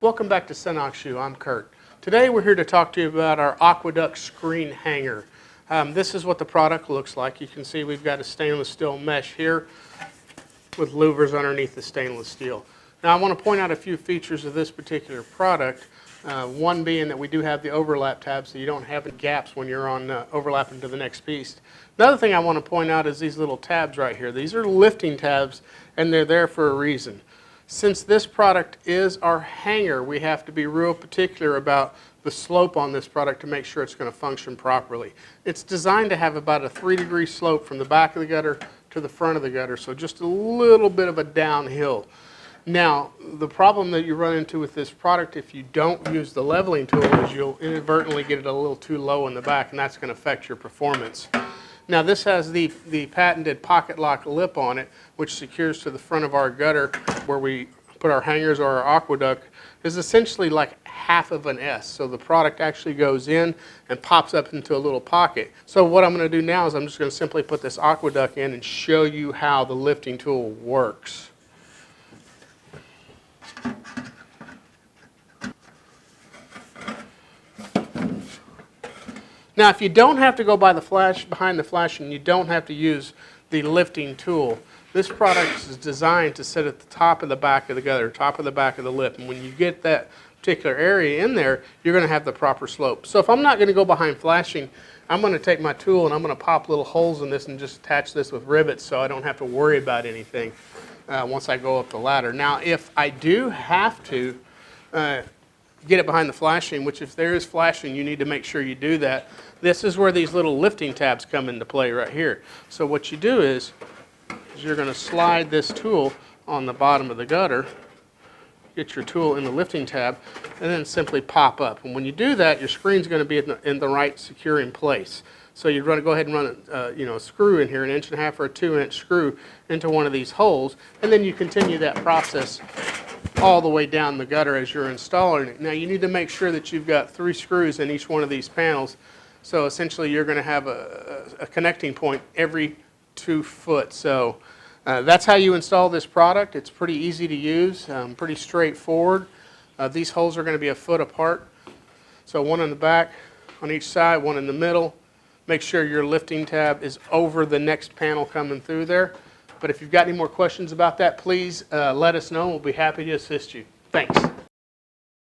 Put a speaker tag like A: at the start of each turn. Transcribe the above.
A: Welcome back to Senox Shoe. I'm Kurt. Today we're here to talk to you about our AqueDuct screen hanger. This is what the product looks like. You can see we've got a stainless steel mesh here with louvers underneath the stainless steel. Now I want to point out a few features of this particular product. One being that we do have the overlap tab, so you don't have any gaps when you're on overlapping to the next piece. Another thing I want to point out is these little tabs right here. These are lifting tabs and they're there for a reason. Since this product is our hanger, we have to be real particular about the slope on this product to make sure it's going to function properly. It's designed to have about a 3-degree slope from the back of the gutter to the front of the gutter, so just a little bit of a downhill. Now, the problem that you run into with this product if you don't use the leveling tool is you'll inadvertently get it a little too low in the back, and that's going to affect your performance. Now this has the patented pocket lock lip on it, which secures to the front of our gutter where we put our hangers or our AqueDuct. Is essentially like half of an S. So the product actually goes in and pops up into a little pocket. So what I'm going to do now is I'm just going to simply put this AqueDuct in and show you how the lifting tool works. Now, if you don't have to go by the behind the flash and you don't have to use the lifting tool, this product is designed to sit at the top of the back of the gutter, top of the back of the lip. And when you get that particular area in there, you're going to have the proper slope. So if I'm not going to go behind flashing, I'm going to take my tool and I'm going to pop little holes in this and just attach this with rivets so I don't have to worry about anything once I go up the ladder. Now, if I do have to get it behind the flashing, which if there is flashing, you need to make sure you do that. This is where these little lifting tabs come into play right here. So what you do is you're going to slide this tool on the bottom of the gutter, get your tool in the lifting tab, and then simply pop up. And when you do that, your screen's going to be in the right securing place. So you're going to go ahead and run a screw in here, 1.5 inch or a 2-inch screw into one of these holes, and then you continue that process all the way down the gutter as you're installing it. Now you need to make sure that you've got 3 screws in each one of these panels. So essentially you're going to have a connecting point every 2 foot. So that's how you install this product. It's pretty easy to use, pretty straightforward. These holes are going to be 1 foot apart. So one in the back on each side, one in the middle. Make sure your lifting tab is over the next panel coming through there. But if you've got any more questions about that, please let us know. We'll be happy to assist you. Thanks.